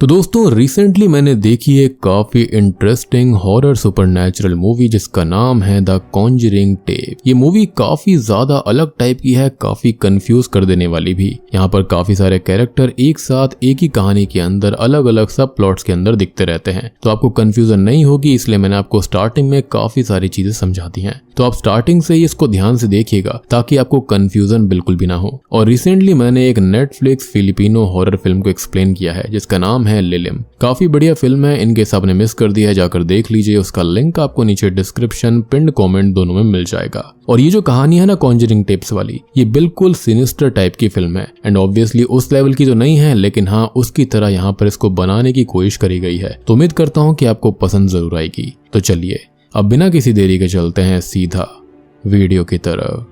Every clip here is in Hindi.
तो दोस्तों रिसेंटली मैंने देखी एक काफी इंटरेस्टिंग हॉरर सुपरनैचुरल मूवी जिसका नाम है द कॉन्जरिंग टेप। ये मूवी काफी ज्यादा अलग टाइप की है, काफी कंफ्यूज कर देने वाली भी। यहाँ पर काफी सारे कैरेक्टर एक साथ एक ही कहानी के अंदर अलग अलग सब प्लॉट्स के अंदर दिखते रहते हैं, तो आपको कंफ्यूजन नहीं होगी, इसलिए मैंने आपको स्टार्टिंग में काफी सारी चीजें समझा दी हैं। तो आप स्टार्टिंग से ही इसको ध्यान से देखिएगा ताकि आपको कंफ्यूजन बिल्कुल भी ना हो। और रिसेंटली मैंने एक नेटफ्लिक्स फिलिपिनो हॉरर फिल्म को एक्सप्लेन किया है जिसका नाम है लिलिम। काफी बढ़िया फिल्म है, इनके केस आपने मिस कर दिया है जाकर देख लीजिए, उसका लिंक आपको नीचे डिस्क्रिप्शन पिंड कमेंट दोनों में मिल जाएगा। और ये जो कहानी है ना कॉन्जरिंग टेप्स वाली, ये बिल्कुल सिनिस्टर टाइप की फिल्म है एंड ऑब्वियसली उस लेवल की तो नहीं है, लेकिन हाँ उसकी तरह यहाँ पर इसको बनाने की कोशिश करी गई है। तो उम्मीद करता हूँ कि आपको पसंद जरूर आएगी। तो चलिए अब बिना किसी देरी के चलते हैं सीधा वीडियो की तरफ।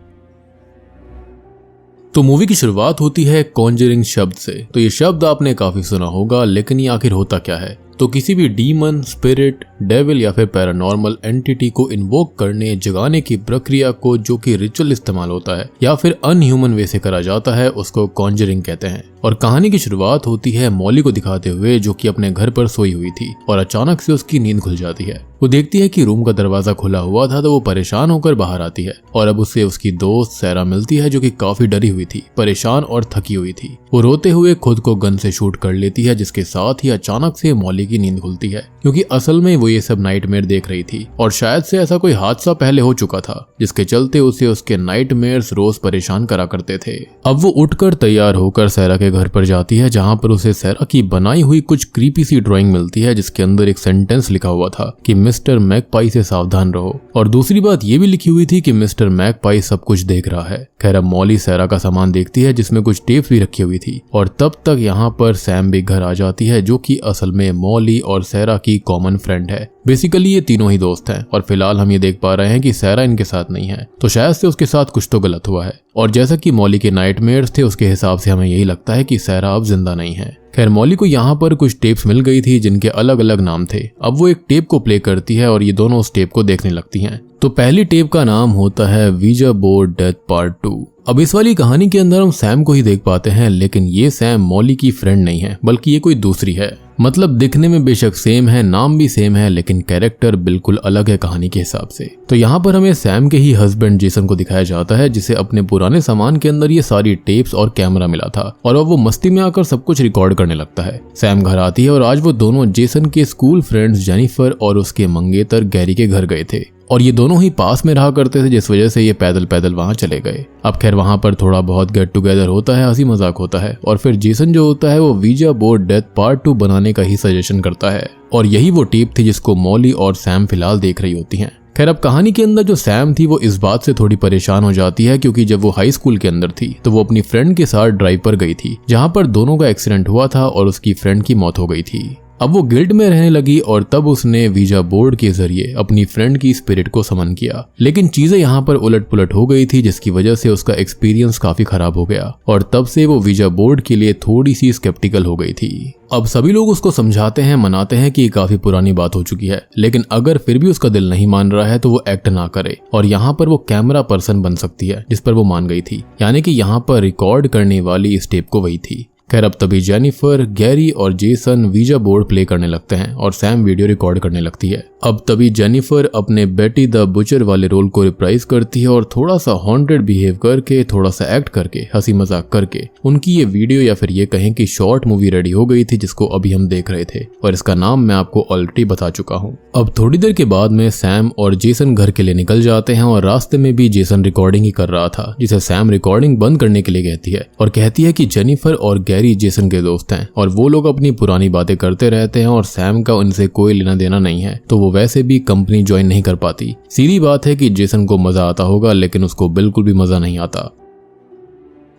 तो मूवी की शुरुआत होती है कॉन्जरिंग शब्द से। तो ये शब्द आपने काफी सुना होगा, लेकिन ये आखिर होता क्या है? तो किसी भी डीमन, स्पिरिट, डेविल या फिर पैरानॉर्मल एंटिटी को इन्वोक करने, जगाने की प्रक्रिया को जो कि रिचुअल इस्तेमाल होता है या फिर अनह्यूमन वे से करा जाता है, उसको कॉन्जरिंग कहते हैं। और कहानी की शुरुआत होती है मॉली को दिखाते हुए जो कि अपने घर पर सोई हुई थी और अचानक से उसकी नींद खुल जाती है। वो देखती है कि रूम का दरवाजा खुला हुआ था, तो वो परेशान होकर बाहर आती है और अब उसे उसकी दोस्त सैरा मिलती है जो कि काफी डरी हुई थी, परेशान और थकी हुई थी। वो रोते हुए खुद को गन से शूट कर लेती है, जिसके साथ ही अचानक से मॉली की नींद खुलती है क्योंकि असल में वो ये सब नाइटमेयर देख रही थी और शायद से ऐसा कोई हादसा पहले हो चुका था जिसके चलते उसे उसके नाइटमेयर्स रोज परेशान करा करते थे। अब वो उठकर तैयार होकर सैरा के घर पर जाती है जहाँ पर उसे सैरा की बनाई हुई कुछ क्रीपी सी ड्राइंग मिलती है जिसके अंदर एक सेंटेंस लिखा हुआ था कि मिस्टर मैकपाई से सावधान रहो। और दूसरी बात ये भी लिखी हुई थी कि मिस्टर मैकपाई सब कुछ देख रहा है। खैर अब मॉली सैरा का सामान देखती है जिसमें कुछ टेप्स भी रखी हुई थी और तब तक यहाँ पर सैम भी घर आ जाती है जो कि असल में मॉली और सैरा की कॉमन फ्रेंड है। बेसिकली ये तीनों ही दोस्त हैं और फिलहाल हम ये देख पा रहे हैं कि सैरा इनके साथ नहीं है, तो शायद से उसके साथ कुछ तो गलत हुआ है। और जैसा कि मॉली के नाइटमेयर्स थे उसके हिसाब से हमें यही लगता है कि सैरा अब जिंदा नहीं है। खैर मॉली को यहाँ पर कुछ टेप्स मिल गई थी जिनके अलग अलग नाम थे। अब वो एक टेप को प्ले करती है और ये दोनों उस टेप को देखने लगती हैं। तो पहली टेप का नाम होता है वीजा बोर्ड डेथ पार्ट 2। अब इस वाली कहानी के अंदर हम सैम को ही देख पाते हैं, लेकिन ये सैम मॉली की फ्रेंड नहीं है बल्कि ये कोई दूसरी है। मतलब दिखने में बेशक सेम है, नाम भी सेम है, लेकिन कैरेक्टर बिल्कुल अलग है कहानी के हिसाब से। तो यहाँ पर हमें सैम के ही हस्बैंड जेसन को दिखाया जाता है जिसे अपने पुराने सामान के अंदर ये सारी टेप्स और कैमरा मिला था और अब वो मस्ती में आकर सब कुछ रिकॉर्ड करने लगता है। सैम घर आती है और आज वो दोनों जेसन के स्कूल फ्रेंड्स जेनिफर और उसके मंगेतर गैरी के घर गए थे और ये दोनों ही पास में रहा करते थे, जिस वजह से ये पैदल पैदल वहां चले गए। अब खैर वहां पर थोड़ा बहुत गेट टुगेदर होता है, हंसी मजाक होता है और फिर जेसन जो होता है वो वीजा बोर्ड डेथ पार्ट 2 बनाने का ही सजेशन करता है और यही वो टेप थी जिसको मॉली और सैम फिलहाल देख रही होती हैं। खैर अब कहानी के अंदर जो सैम थी वो इस बात से थोड़ी परेशान हो जाती है क्योंकि जब वो हाई स्कूल के अंदर थी तो वो अपनी फ्रेंड के साथ ड्राइव पर गई थी जहां पर दोनों का एक्सीडेंट हुआ था और उसकी फ्रेंड की मौत हो गई थी। अब वो गिल्ट में रहने लगी और तब उसने वीजा बोर्ड के जरिए अपनी फ्रेंड की स्पिरिट को समन किया, लेकिन चीजें यहाँ पर उलट पुलट हो गई थी जिसकी वजह से उसका एक्सपीरियंस काफी खराब हो गया और तब से वो वीजा बोर्ड के लिए थोड़ी सी स्केप्टिकल हो गई थी। अब सभी लोग उसको समझाते हैं, मनाते हैं कि ये काफी पुरानी बात हो चुकी है, लेकिन अगर फिर भी उसका दिल नहीं मान रहा है तो वो एक्ट ना करे और यहाँ पर वो कैमरा पर्सन बन सकती है जिस पर वो मान गई थी, यानी कि यहाँ पर रिकॉर्ड करने वाली इस टेप को वही थी। खैर अब तभी जेनिफर, गैरी और जेसन वीजा बोर्ड प्ले करने लगते हैं और सैम वीडियो रिकॉर्ड करने लगती है। अब तभी जेनिफर अपने बेटी द बुचर वाले रोल को रिप्राइज करती है और थोड़ा सा हॉन्टेड बिहेव करके, थोड़ा सा एक्ट करके, हंसी मजाक करके उनकी ये वीडियो या फिर ये कहें कि शॉर्ट मूवी रेडी हो गई थी जिसको अभी हम देख रहे थे और इसका नाम मैं आपको ऑलरेडी बता चुका हूँ। अब थोड़ी देर के बाद में सैम और जेसन घर के लिए निकल जाते हैं और रास्ते में भी जेसन रिकॉर्डिंग ही कर रहा था जिसे सैम रिकॉर्डिंग बंद करने के लिए कहती है और कहती है कि जेनिफर और गैरी जेसन के दोस्त हैं और वो लोग अपनी पुरानी बातें करते रहते हैं और सैम का उनसे कोई लेना देना नहीं है, तो वो वैसे भी कंपनी ज्वाइन नहीं कर पाती। सीधी बात है कि जेसन को मजा आता होगा लेकिन उसको बिल्कुल भी मजा नहीं आता।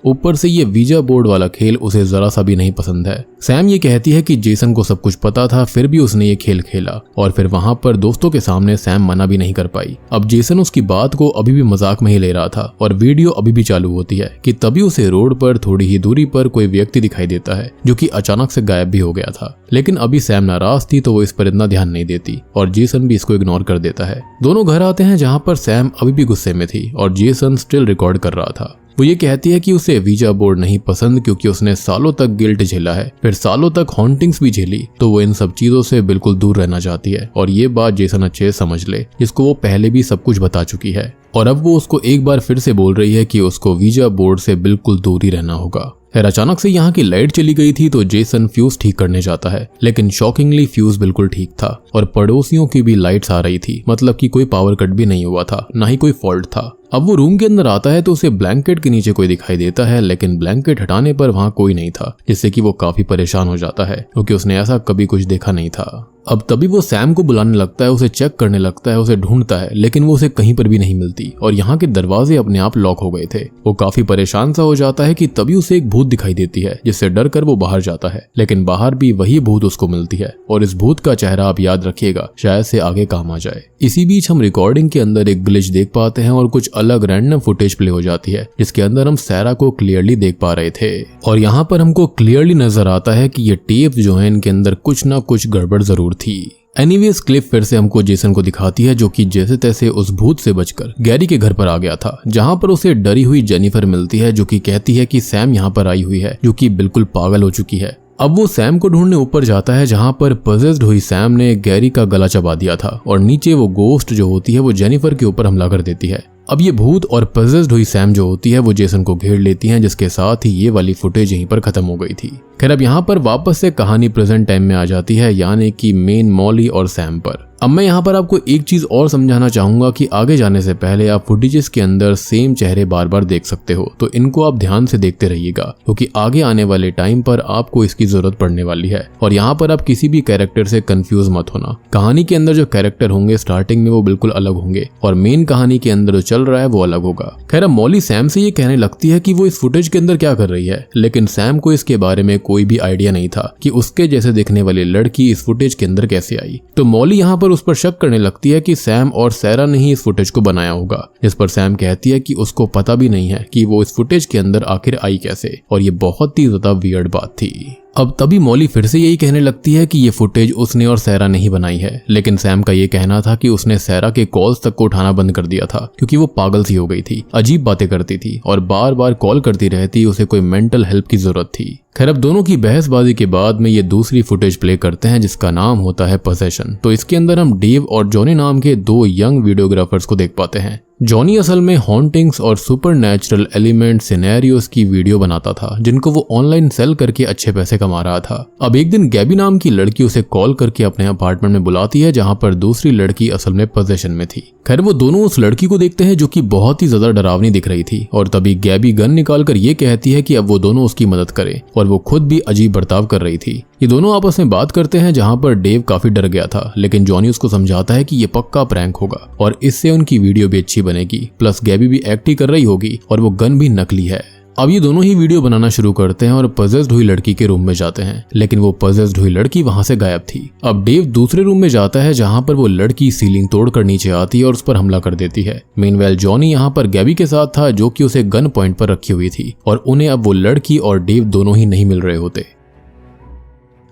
ऊपर से ये वीजा बोर्ड वाला खेल उसे जरा सा भी नहीं पसंद है। सैम ये कहती है कि जेसन को सब कुछ पता था फिर भी उसने ये खेल खेला और फिर वहां पर दोस्तों के सामने सैम मना भी नहीं कर पाई। अब जेसन उसकी बात को अभी भी मजाक में ही ले रहा था और वीडियो अभी भी चालू होती है कि तभी उसे रोड पर थोड़ी ही दूरी पर कोई व्यक्ति दिखाई देता है जो कि अचानक से गायब भी हो गया था, लेकिन अभी सैम नाराज थी तो वो इस पर इतना ध्यान नहीं देती और जेसन भी इसको इग्नोर कर देता है। दोनों घर आते हैं जहाँ पर सैम अभी भी गुस्से में थी और जेसन स्टिल रिकॉर्ड कर रहा था। वो ये कहती है कि उसे वीजा बोर्ड नहीं पसंद क्योंकि उसने सालों तक गिल्ट झेला है, फिर सालों तक हॉन्टिंग्स भी झेली, तो वो इन सब चीजों से बिल्कुल दूर रहना चाहती है। और ये बात जेसन अच्छे से समझ ले, जिसको वो पहले भी सब कुछ बता चुकी है। और अब वो उसको एक बार फिर से बोल रही है कि उसको वीजा बोर्ड से बिल्कुल दूर ही रहना होगा। फिर अचानक से यहाँ की लाइट चली गई थी तो जेसन फ्यूज ठीक करने जाता है, लेकिन शॉकिंगली फ्यूज बिल्कुल ठीक था और पड़ोसियों की भी लाइट्स आ रही थी, मतलब कि कोई पावर कट भी नहीं हुआ था, ना ही कोई फॉल्ट था। अब वो रूम के अंदर आता है तो उसे ब्लैंकेट के नीचे कोई दिखाई देता है, लेकिन ब्लैंकेट हटाने पर वहाँ कोई नहीं था, जिससे कि वो काफी परेशान हो जाता है क्योंकि उसने ऐसा कभी कुछ देखा नहीं था। अब तभी वो सैम को बुलाने लगता है, उसे चेक करने लगता है, उसे ढूंढता है, लेकिन वो उसे कहीं पर भी नहीं मिलती और यहाँ के दरवाजे अपने आप लॉक हो गए थे। वो काफी परेशान सा हो जाता है कि तभी उसे एक भूत दिखाई देती है, जिससे डर कर वो बाहर जाता है, लेकिन बाहर भी वही भूत उसको मिलती है और इस भूत का चेहरा आप याद रखिएगा, शायद से आगे काम आ जाए। इसी बीच हम रिकॉर्डिंग के अंदर एक ग्लिच देख पाते हैं और कुछ अलग रैंडम फुटेज प्ले हो जाती है, जिसके अंदर हम सैरा को क्लियरली देख पा रहे थे और यहाँ पर हमको क्लियरली नजर आता है कि ये टेप जो है इनके अंदर कुछ ना कुछ गड़बड़ जरूर थी। एनीवेज क्लिप फिर से हमको जेसन को दिखाती है जो कि जैसे तैसे उस भूत से बचकर गैरी के घर पर आ गया था, जहां पर उसे डरी हुई जेनिफर मिलती है जो कि कहती है कि सैम यहाँ पर आई हुई है, जो कि बिल्कुल पागल हो चुकी है। अब वो सैम को ढूंढने ऊपर जाता है जहां पर पजेस्ड हुई सैम ने गैरी का गला चबा दिया था और नीचे वो गोस्ट जो होती है वो जेनिफर के ऊपर हमला कर देती है। अब ये भूत और पजेस्ड हुई सैम जो होती है वो जेसन को घेर लेती हैं, जिसके साथ ही ये वाली फुटेज यहीं पर खत्म हो गई थी। खैर अब यहाँ पर वापस से कहानी प्रेजेंट टाइम में आ जाती है, यानी कि मेन मॉली और सैम पर। अब मैं यहाँ पर आपको एक चीज और समझाना चाहूंगा कि आगे जाने से पहले आप फुटेजेस के अंदर सेम चेहरे बार बार देख सकते हो, तो इनको आप ध्यान से देखते रहिएगा क्योंकि आगे आने वाले टाइम पर आपको इसकी जरूरत पड़ने वाली है। और यहाँ पर आप किसी भी कैरेक्टर से कंफ्यूज मत होना। कहानी के अंदर जो कैरेक्टर होंगे स्टार्टिंग में वो बिल्कुल अलग होंगे और मेन कहानी के अंदर जो चल रहा है वो अलग होगा। खैर अब मॉली सैम से ये कहने लगती है कि वो इस फुटेज के अंदर क्या कर रही है, लेकिन सैम को इसके बारे में कोई भी आइडिया नहीं था कि उसके जैसे दिखने वाली लड़की इस फुटेज के अंदर कैसे आई। तो मॉली यहाँ पर उस पर शक करने लगती है कि सैम और सैरा ने ही इस फुटेज को बनाया होगा, जिस पर सैम कहती है कि उसको पता भी नहीं है कि वो इस फुटेज के अंदर आखिर आई कैसे, और ये बहुत ही ज्यादा वियर्ड बात थी। अब तभी मॉली फिर से यही कहने लगती है कि ये फुटेज उसने और सैरा ने ही बनाई है, लेकिन सैम का ये कहना था कि उसने सैरा के कॉल्स तक को उठाना बंद कर दिया था क्योंकि वो पागल सी हो गई थी, अजीब बातें करती थी और बार बार कॉल करती रहती, उसे कोई मेंटल हेल्प की जरूरत थी। खैर अब दोनों की बहसबाजी के बाद में ये दूसरी फुटेज प्ले करते हैं जिसका नाम होता है पोसेशन। तो इसके अंदर हम डेव और जॉनी नाम के दो यंग वीडियोग्राफर्स को देख पाते हैं। जॉनी असल में हॉन्टिंग्स और सुपरनैचुरल एलिमेंट सिनेरियोस की वीडियो बनाता था, जिनको वो ऑनलाइन सेल करके अच्छे पैसे कमा रहा था। अब एक दिन गैबी नाम की लड़की उसे कॉल करके अपने अपार्टमेंट में बुलाती है, जहां पर दूसरी लड़की असल में पोजेशन में थी। खैर वो दोनों उस लड़की को देखते हैं जो कि बहुत ही ज्यादा डरावनी दिख रही थी, और तभी गैबी गन निकालकर ये कहती है कि अब वो दोनों उसकी मदद करें, और वो खुद भी अजीब बर्ताव कर रही थी। ये दोनों आपस में बात करते हैं जहां पर डेव काफी डर गया था, लेकिन जॉनी उसको समझाता है कि ये पक्का प्रैंक होगा और इससे उनकी वीडियो भी अच्छी बनेगी, प्लस गैबी भी एक्ट ही कर रही होगी और वो गन भी नकली है। अब ये दोनों ही वीडियो बनाना शुरू करते हैं और पजेस्ड हुई लड़की के रूम में जाते हैं, लेकिन वो पजेस्ड हुई लड़की वहां से गायब थी। अब डेव दूसरे रूम में जाता है जहां पर वो लड़की सीलिंग तोड़कर नीचे आती है और उस पर हमला कर देती है। मीनवेल जॉनी यहाँ पर गैबी के साथ था जो कि उसे गन पॉइंट पर रखी हुई थी, और उन्हें अब वो लड़की और डेव दोनों ही नहीं मिल रहे होते।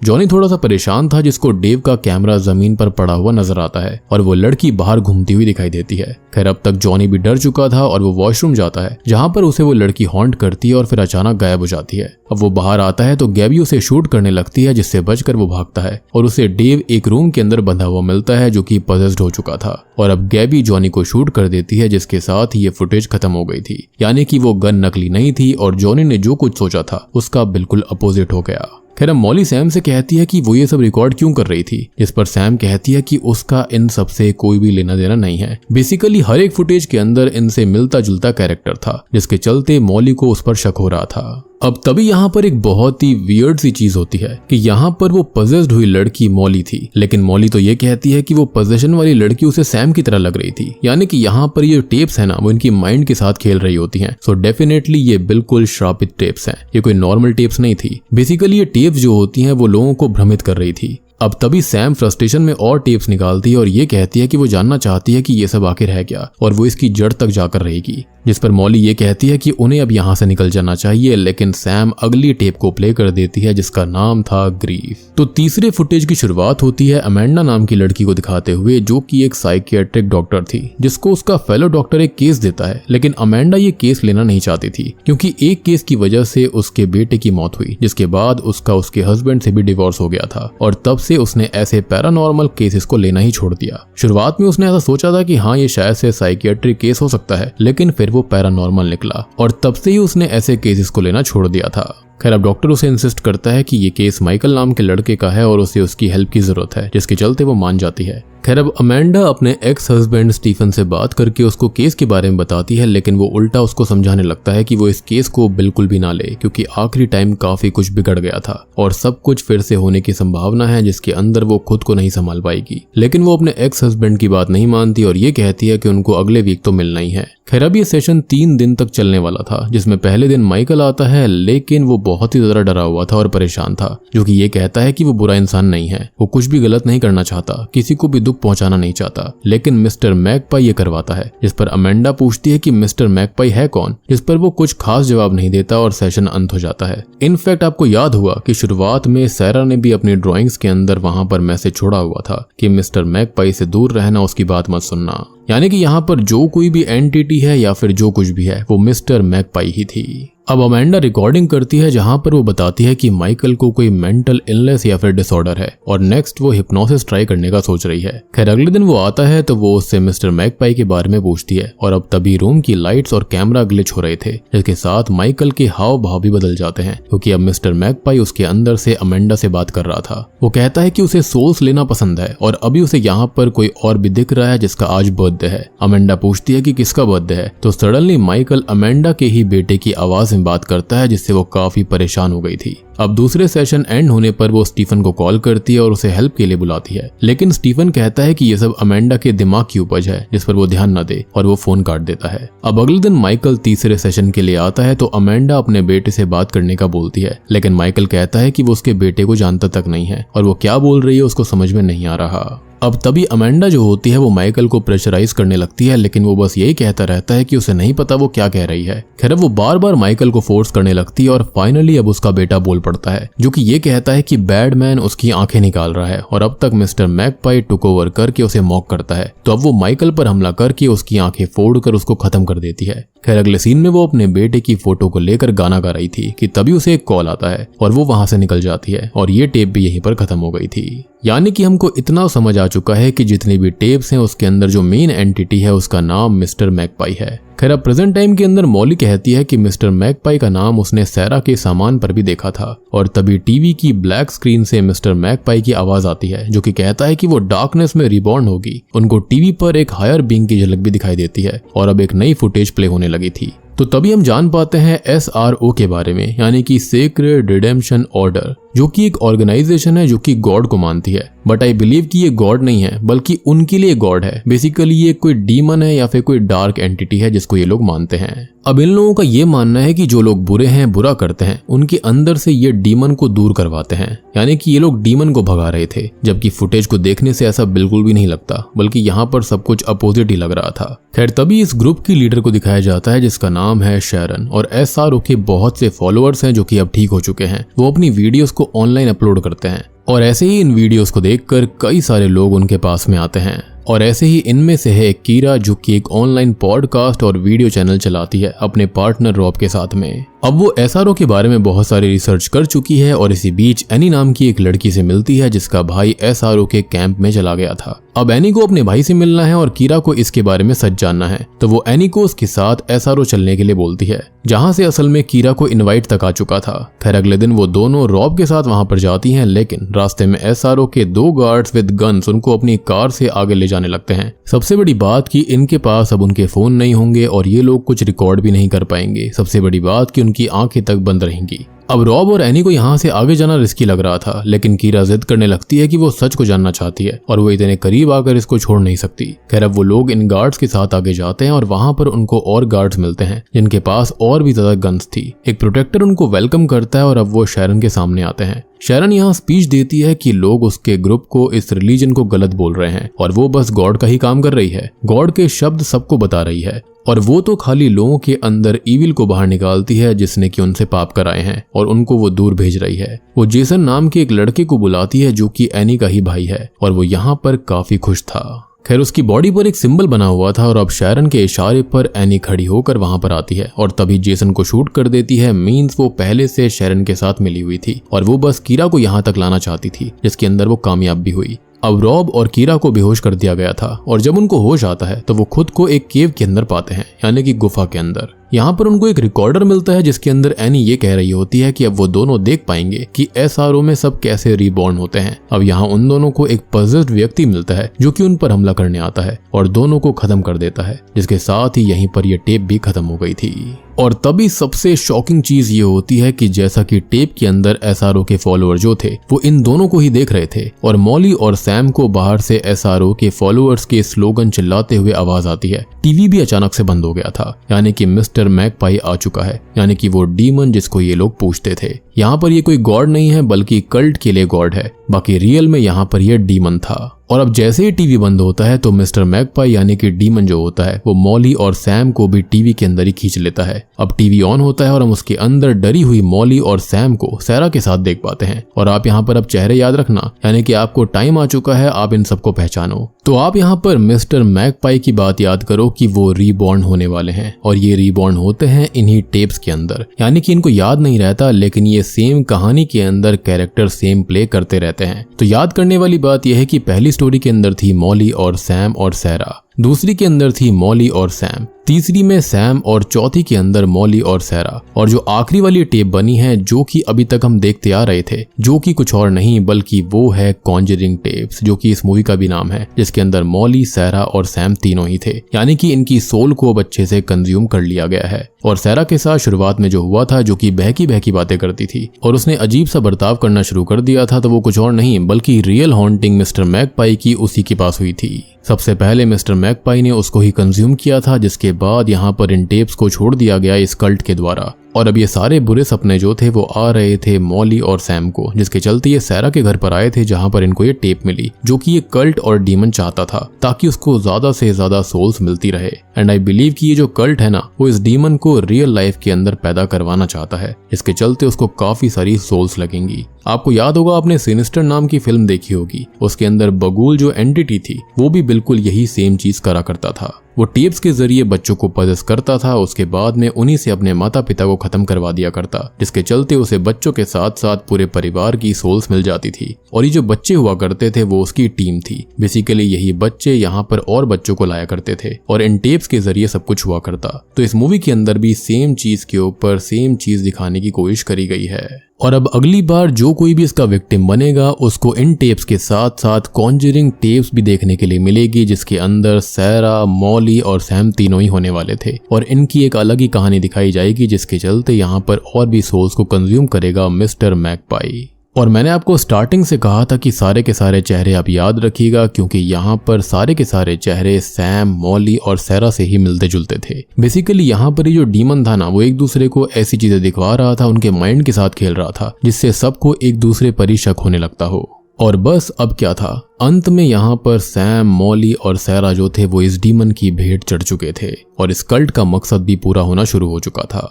जॉनी थोड़ा सा परेशान था, जिसको डेव का कैमरा जमीन पर पड़ा हुआ नजर आता है और वो लड़की बाहर घूमती हुई दिखाई देती है। खैर अब तक जॉनी भी डर चुका था और वो वॉशरूम जाता है जहां पर उसे वो लड़की हॉन्ट करती है और फिर अचानक गायब हो जाती है। अब वो बाहर आता है तो गैबी उसे शूट करने लगती है, जिससे बचकर वो भागता है और उसे डेव एक रूम के अंदर बंधा हुआ मिलता है जो कि पजेस्ड हो चुका था, और अब गैबी जॉनी को शूट कर देती है, जिसके साथ ही ये फुटेज खत्म हो गई थी। यानी कि वो गन नकली नहीं थी और जॉनी ने जो कुछ सोचा था उसका बिल्कुल अपोजिट हो गया। खैर मॉली सैम से कहती है कि वो ये सब रिकॉर्ड क्यों कर रही थी, जिस पर सैम कहती है कि उसका इन सब से कोई भी लेना देना नहीं है। बेसिकली हर एक फुटेज के अंदर इनसे मिलता जुलता कैरेक्टर था, जिसके चलते मॉली को उस पर शक हो रहा था। अब तभी यहाँ पर एक बहुत ही वियर्ड सी चीज होती है कि यहाँ पर वो पजेस्ड हुई लड़की मॉली थी, लेकिन मॉली तो ये कहती है कि वो पजेशन वाली लड़की उसे सैम की तरह लग रही थी। यानी कि यहाँ पर ये टेप्स है ना, वो इनकी माइंड के साथ खेल रही होती हैं। सो डेफिनेटली ये बिल्कुल श्रापित टेप्स हैं, ये कोई नॉर्मल टेप्स नहीं थी। बेसिकली ये टेप्स जो होती हैं वो लोगों को भ्रमित कर रही थी। अब तभी सैम फ्रस्ट्रेशन में और टेप्स निकालती है और ये कहती है कि वो जानना चाहती है कि ये सब आखिर है क्या और वो इसकी जड़ तक जाकर रहेगी, जिस पर मॉली ये कहती है कि उन्हें अब यहाँ से निकल जाना चाहिए, लेकिन सैम अगली टेप को प्ले कर देती है जिसका नाम था ग्रीफ। तो तीसरे फुटेज की शुरुआत होती है अमेंडा नाम की लड़की को दिखाते हुए, जो कि एक साइकियाट्रिक डॉक्टर थी, जिसको उसका फेलो डॉक्टर एक केस देता है, लेकिन अमेंडा ये केस लेना नहीं चाहती थी क्योंकि एक केस की वजह से उसके बेटे की मौत हुई, जिसके बाद उसका उसके हस्बैंड से भी डिवोर्स हो गया था और तब से उसने ऐसे पैरानॉर्मल केसेस को लेना ही छोड़ दिया। शुरुआत में उसने ऐसा सोचा था कि हाँ ये शायद से साइकियाट्रिक केस हो सकता है, लेकिन फिर वो पैरानॉर्मल निकला और तब से ही उसने ऐसे केसेस को लेना छोड़ दिया था। खैर अब डॉक्टर उसे इंसिस्ट करता है कि ये केस माइकल नाम के लड़के का है और उसे उसकी हेल्प की जरूरत है, जिसके चलते वो मान जाती है। खैर अब अमेंडा अपने एक्स हस्बैंड स्टीफन से बात करके उसको केस के बारे में बताती है, लेकिन वो उल्टा उसको समझाने लगता है कि वो इस केस को बिल्कुल भी ना ले क्योंकि आखिरी टाइम काफी कुछ बिगड़ गया था और सब कुछ फिर से होने की संभावना है जिसके अंदर वो खुद को नहीं संभाल पाएगी। लेकिन वो अपने एक्स हस्बैंड की बात नहीं मानती और ये कहती है कि उनको अगले वीक तो मिलना ही है। खैर अब ये सेशन 3 दिन तक चलने वाला था, जिसमें पहले दिन माइकल आता है, लेकिन वो बहुत ही ज्यादा डरा हुआ था और परेशान था, जो कि ये कहता है कि वो बुरा इंसान नहीं है, वो कुछ भी गलत नहीं करना चाहता, किसी को भी दुख पहुंचाना नहीं चाहता, लेकिन मिस्टर मैकपाई ये करवाता है। जिस पर अमेंडा पूछती है कि मिस्टर मैकपाई है कौन, जिस पर वो कुछ खास जवाब नहीं देता और सेशन अंत हो जाता है। इनफैक्ट आपको याद हुआ कि शुरुआत में सैरा ने भी अपनी ड्राइंग्स के अंदर वहां पर मैसेज छोड़ा हुआ था कि मिस्टर मैकपाई से दूर रहना, उसकी बात मत सुनना, यानी कि यहाँ पर जो कोई भी एंटिटी है या फिर जो कुछ भी है वो मिस्टर मैकपाई ही थी। अब अमेंडा रिकॉर्डिंग करती है जहां पर वो बताती है कि माइकल को कोई मेंटल इलनेस या फिर डिसऑर्डर है और नेक्स्ट वो हिप्नोसिस ट्राई करने का सोच रही है। खैर अगले दिन वो आता है तो वो उससे मिस्टर मैकपाई के बारे में पूछती है और अब तभी रूम की लाइट्स और कैमरा ग्लिच हो रहे थे, जिसके साथ माइकल के हाव भाव भी बदल जाते हैं क्योंकि अब मिस्टर मैकपाई उसके अंदर से अमेंडा से बात कर रहा था। वो कहता है कि उसे सोल्स लेना पसंद है और अभी उसे यहाँ पर कोई और भी दिख रहा है जिसका आज बर्थडे है। अमेंडा पूछती है कि किसका बर्थडे है, तो सडनली माइकल अमेंडा के ही बेटे की आवाज में बात करता है, जिससे वो काफी परेशान हो गई थी। अब दूसरे सेशन एंड होने पर वो स्टीफन को कॉल करती है और उसे हेल्प के लिए बुलाती है, लेकिन स्टीफन कहता है कि ये सब अमेंडा के दिमाग की उपज है जिस पर वो ध्यान न दे और वो फोन काट देता है। अब अगले दिन माइकल तीसरे सेशन के लिए आता है तो अमेंडा अपने बेटे से बात करने का बोलती है, लेकिन माइकल कहता है कि वो उसके बेटे को जानता तक नहीं है और वो क्या बोल रही है उसको समझ में नहीं आ रहा। अब तभी अमेंडा जो होती है वो माइकल को प्रेशराइज करने लगती है, लेकिन वो बस यही कहता रहता है कि उसे नहीं पता वो क्या कह रही है। खैर वो बार बार माइकल को फोर्स करने लगती है और फाइनली अब उसका बेटा बोल पड़ता है, जो कि ये कहता है कि बैडमैन उसकी आंखें निकाल रहा है और अब तक मिस्टर मैकपाई टुक ओवर करके उसे मॉक करता है, तो अब वो माइकल पर हमला करके उसकी आंखें फोड़कर उसको खत्म कर देती है। खैर अगले सीन में वो अपने बेटे की फोटो को लेकर गाना गा रही थी कि तभी उसे एक कॉल आता है और वो वहां से निकल जाती है और ये टेप भी यहीं पर खत्म हो गई थी। यानी कि हमको इतना समझ आ चुका है कि जितनी भी टेप्स हैं उसके अंदर जो मेन एंटिटी है उसका नाम मिस्टर मैकपाई है। खैर अब प्रेजेंट टाइम के अंदर मॉली कहती है कि मिस्टर मैकपाई का नाम उसने सैरा के सामान पर भी देखा था और तभी टीवी की ब्लैक स्क्रीन से मिस्टर मैकपाई की आवाज आती है, जो कि कहता है कि वो डार्कनेस में रिबॉर्न होगी। उनको टीवी पर एक हायर बीइंग की झलक भी दिखाई देती है और अब एक नई फुटेज प्ले होने लगी थी। तो तभी हम जान पाते हैं SRO के बारे में, यानी कि सेक्रेड रिडेम्पशन ऑर्डर, जो कि एक ऑर्गेनाइजेशन है जो कि गॉड को मानती है, बट आई बिलीव कि ये गॉड नहीं है बल्कि उनके लिए गॉड है। बेसिकली ये कोई डीमन है या फिर कोई डार्क एंटिटी है जिसको ये लोग मानते हैं। अब इन लोगों का ये मानना है कि जो लोग बुरे हैं, बुरा करते हैं, उनके अंदर से ये डीमन को दूर करवाते हैं, यानी कि ये लोग डीमन को भगा रहे थे, जबकि फुटेज को देखने से ऐसा बिल्कुल भी नहीं लगता, बल्कि यहाँ पर सब कुछ अपोजिट ही लग रहा था। खैर तभी इस ग्रुप की लीडर को दिखाया जाता है जिसका नाम है शैरन, और SRO के बहुत से फॉलोअर्स हैं जो कि अब ठीक हो चुके हैं। वो अपनी वीडियोस को ऑनलाइन अपलोड करते हैं और ऐसे ही इन वीडियोस को देखकर कई सारे लोग उनके पास में आते हैं। और ऐसे ही इनमें से है कीरा, जो कि एक ऑनलाइन पॉडकास्ट और वीडियो चैनल चलाती है अपने पार्टनर रॉब के साथ में। अब वो SRO के बारे में बहुत सारी रिसर्च कर चुकी है और इसी बीच एनी नाम की एक लड़की से मिलती है जिसका भाई SRO के कैंप में चला गया था। अब एनी को अपने भाई से मिलना है और कीरा को इसके बारे में सच जानना है, तो वो एनी को उसके साथ SRO चलने के लिए बोलती है, जहां से असल में कीरा को इनवाइट तक आ चुका था। खैर अगले दिन वो दोनों रॉब के साथ वहां पर जाती हैं, लेकिन रास्ते में SRO के 2 गार्ड्स विद गन्स उनको अपनी कार से आगे ले जाने लगते हैं। सबसे बड़ी बात कि इनके पास अब उनके फोन नहीं होंगे और ये लोग कुछ रिकॉर्ड भी नहीं कर पाएंगे। सबसे बड़ी बात कि उनकी आंखें तक बंद रहेंगी। अब रॉब और एनी को यहाँ से आगे जाना रिस्की लग रहा था, लेकिन कीरा जिद करने लगती है कि वो सच को जानना चाहती है और वो इतने करीब आकर इसको छोड़ नहीं सकती। खैर अब वो लोग इन गार्ड्स के साथ आगे जाते हैं और वहां पर उनको और गार्ड्स मिलते हैं जिनके पास और भी ज्यादा गन्स थी। एक प्रोटेक्टर उनको वेलकम करता है और अब वो शैरन के सामने आते हैं। शैरन यहाँ स्पीच देती है कि लोग उसके ग्रुप को इस रिलीजन को गलत बोल रहे हैं और वो बस गॉड का ही काम कर रही है। गॉड के शब्द सबको बता रही है और वो तो खाली लोगों के अंदर ईविल को बाहर निकालती है जिसने कि उनसे पाप कराए हैं और उनको वो दूर भेज रही है। वो जेसन नाम के एक लड़के को बुलाती है जो कि एनी का ही भाई है और वो यहाँ पर काफी खुश था। खैर उसकी बॉडी पर एक सिंबल बना हुआ था और अब शैरन के इशारे पर एनी खड़ी होकर वहां पर आती है और तभी जेसन को शूट कर देती है। मींस वो पहले से शैरन के साथ मिली हुई थी और वो बस कीरा को यहाँ तक लाना चाहती थी, जिसके अंदर वो कामयाब भी हुई। अब रॉब और कीरा को बेहोश कर दिया गया था और जब उनको होश आता है तो वो खुद को एक केव के अंदर पाते हैं, यानी कि गुफा के अंदर। यहाँ पर उनको एक रिकॉर्डर मिलता है जिसके अंदर एनी ये कह रही होती है कि अब वो दोनों देख पाएंगे कि एसआरओ में सब कैसे रीबॉर्न होते हैं। अब यहाँ उन दोनों को एक पॉजेस्ड व्यक्ति मिलता है जो कि उन पर हमला करने आता है और दोनों को खत्म कर देता है, जिसके साथ ही यहीं पर यह टेप भी खत्म हो गई थी। और तभी सबसे शॉकिंग चीज ये होती है कि जैसा कि टेप के अंदर एसआरओ के फॉलोअर जो थे वो इन दोनों को ही देख रहे थे और मॉली और सैम को बाहर से एसआरओ के फॉलोअर्स के स्लोगन चिल्लाते हुए आवाज आती है। टीवी भी अचानक से बंद हो गया था, यानी कि मिस्टर मैकपाई आ चुका है, यानी कि वो डीमन जिसको ये लोग पूछते थे। यहाँ पर ये कोई गॉड नहीं है बल्कि कल्ट के लिए गॉड है, बाकी रियल में यहाँ पर ये डीमन था। और अब जैसे ही टीवी बंद होता है तो मिस्टर मैकपाई यानी कि डीमन जो होता है वो मॉली और सैम को भी टीवी के अंदर ही खींच लेता है। अब टीवी ऑन होता है और हम उसके अंदर डरी हुई मॉली और सैम को सैरा के साथ देख पाते हैं। और आप यहाँ पर अब चेहरे याद रखना, यानी कि आपको टाइम आ चुका है, आप इन सबको पहचानो। तो आप यहाँ पर मिस्टर मैकपाई की बात याद करो कि वो रीबॉर्न होने वाले हैं और ये रीबॉर्न होते हैं इन्हीं टेप्स के अंदर, यानी कि इनको याद नहीं रहता लेकिन ये सेम कहानी के अंदर कैरेक्टर सेम प्ले करते रहते हैं। तो याद करने वाली बात यह है कि पहली स्टोरी के अंदर थी मॉली और सैम और सैरा, दूसरी के अंदर थी मॉली और सैम, तीसरी में सैम और चौथी के अंदर मॉली और सैरा, और जो आखिरी वाली टेप बनी है जो कि अभी तक हम देखते आ रहे थे, जो कि कुछ और नहीं बल्कि वो है कॉन्जरिंग टेप्स, जो कि इस मूवी का भी नाम है, जिसके अंदर मॉली, सैरा और सैम तीनों ही थे, यानी कि इनकी सोल को अब अच्छे से कंज्यूम कर लिया गया है। और सैरा के साथ शुरुआत में जो हुआ था, जो कि बहकी बहकी बातें करती थी और उसने अजीब सा बर्ताव करना शुरू कर दिया था, तो वो कुछ और नहीं बल्कि रियल हॉन्टिंग मिस्टर मैकपाई की उसी के पास हुई थी। सबसे पहले मिस्टर मैकपाई ने उसको ही कंज्यूम किया था, जिसके बाद यहाँ पर इन टेप्स को छोड़ दिया गया इस कल्ट के द्वारा। और अब ये सारे बुरे सपने जो थे वो आ रहे थे मॉली और सैम को, जिसके चलते ये सैरा के घर पर आए थे जहाँ पर इनको ये टेप मिली, जो कि ये कल्ट और डीमन चाहता था ताकि उसको ज्यादा से ज्यादा सोल्स मिलती रहे। एंड आई बिलीव कि ये जो कल्ट है ना, वो इस डीमन को रियल लाइफ के अंदर पैदा करवाना चाहता है, इसके चलते उसको काफी सारी सोल्स लगेंगी। आपको याद होगा आपने सिनिस्टर नाम की फिल्म देखी होगी, उसके अंदर बगुल जो एंटिटी थी वो भी बिल्कुल यही सेम चीज करा करता था। वो टेप्स के जरिए बच्चों को पजेस करता था, उसके बाद में उन्हीं से अपने माता पिता को खत्म करवा दिया करता, जिसके चलते उसे बच्चों के साथ साथ पूरे परिवार की सोल्स मिल जाती थी। और ये जो बच्चे हुआ करते थे वो उसकी टीम थी। बेसिकली यही बच्चे यहाँ पर और बच्चों को लाया करते थे और इन टेप्स के जरिए सब कुछ हुआ करता। तो इस मूवी के अंदर भी सेम चीज के ऊपर सेम चीज दिखाने की कोशिश करी गई है। और अब अगली बार जो कोई भी इसका विक्टिम बनेगा उसको इन टेप्स के साथ साथ कॉन्जरिंग टेप्स भी देखने के लिए मिलेगी, जिसके अंदर सैरा, मॉली और सैम तीनों ही होने वाले थे और इनकी एक अलग ही कहानी दिखाई जाएगी, जिसके चलते यहाँ पर और भी सोल्स को कंज्यूम करेगा मिस्टर मैकपाई। और मैंने आपको स्टार्टिंग से कहा था कि सारे के सारे चेहरे आप याद रखिएगा, क्योंकि यहाँ पर सारे के सारे चेहरे सैम, मॉली और सैरा से ही मिलते जुलते थे। बेसिकली यहाँ पर ये जो डीमन था ना, वो एक दूसरे को ऐसी चीजें दिखवा रहा था, उनके माइंड के साथ खेल रहा था, जिससे सबको एक दूसरे पर ही शक होने लगता हो। और बस अब क्या था, अंत में यहाँ पर सैम, मॉली और सैरा जो थे वो इस डीमन की भेंट चढ़ चुके थे और इस कल्ट का मकसद भी पूरा होना शुरू हो चुका था।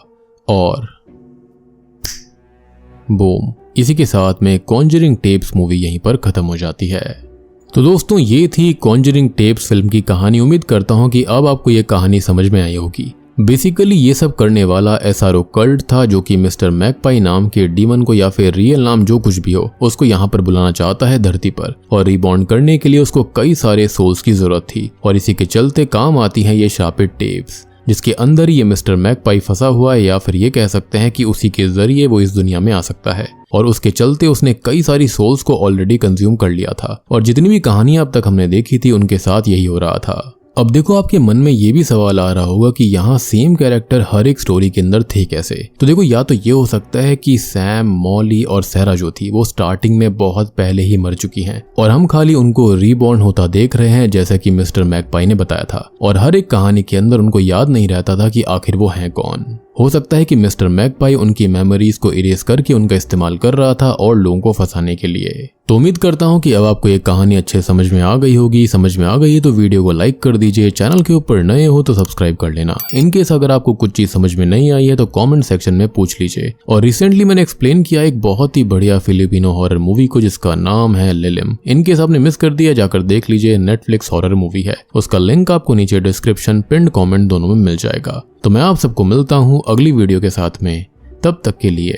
और बूम, इसी के साथ में कॉन्जरिंग टेप्स मूवी यहीं पर खत्म हो जाती है। तो दोस्तों ये थी कॉन्जरिंग टेप्स फिल्म की कहानी। उम्मीद करता हूँ कि अब आपको ये कहानी समझ में आई होगी। बेसिकली ये सब करने वाला एसआरओ कल्ट था, जो कि मिस्टर मैकपाई नाम के डीमन को या फिर रियल नाम जो कुछ भी हो उसको यहाँ पर बुलाना चाहता है धरती पर, और रिबॉन्ड करने के लिए उसको कई सारे सोल्स की जरूरत थी और इसी के चलते काम आती हैं ये शापित टेप्स, जिसके अंदर ये मिस्टर मैकपाई फंसा हुआ है, या फिर ये कह सकते हैं कि उसी के जरिए वो इस दुनिया में आ सकता है। और उसके चलते उसने कई सारी सोल्स को ऑलरेडी कंज्यूम कर लिया था और जितनी भी कहानियां अब तक हमने देखी थी उनके साथ यही हो रहा था। अब देखो आपके मन में ये भी सवाल आ रहा होगा कि यहाँ सेम कैरेक्टर हर एक स्टोरी के अंदर थे कैसे। तो देखो या तो ये हो सकता है कि सैम, मॉली और सैरा जो थी वो स्टार्टिंग में बहुत पहले ही मर चुकी हैं और हम खाली उनको रीबॉर्न होता देख रहे हैं, जैसा कि मिस्टर मैकपाई ने बताया था, और हर एक कहानी के अंदर उनको याद नहीं रहता था कि आखिर वो हैं कौन। हो सकता है कि मिस्टर मैगपाई उनकी मेमोरीज को इरेज करके उनका इस्तेमाल कर रहा था और लोगों को फंसाने के लिए। तो उम्मीद करता हूँ कि अब आपको ये कहानी अच्छे समझ में आ गई होगी। समझ में आ गई है तो वीडियो को लाइक कर दीजिए, चैनल के ऊपर नए हो तो सब्सक्राइब कर लेना। इनकेस अगर आपको कुछ चीज समझ में नहीं आई है तो कमेंट सेक्शन में पूछ लीजिए। और रिसेंटली मैंने एक्सप्लेन किया एक बहुत ही बढ़िया फिलिपिनो हॉरर मूवी को जिसका नाम है लिलिम। इनकेस आपने मिस कर दिया जाकर देख लीजिए, नेटफ्लिक्स हॉरर मूवी है। उसका लिंक आपको नीचे डिस्क्रिप्शन, पिन्ड कॉमेंट दोनों में मिल जाएगा। तो मैं आप सबको मिलता हूँ अगली वीडियो के साथ में, तब तक के लिए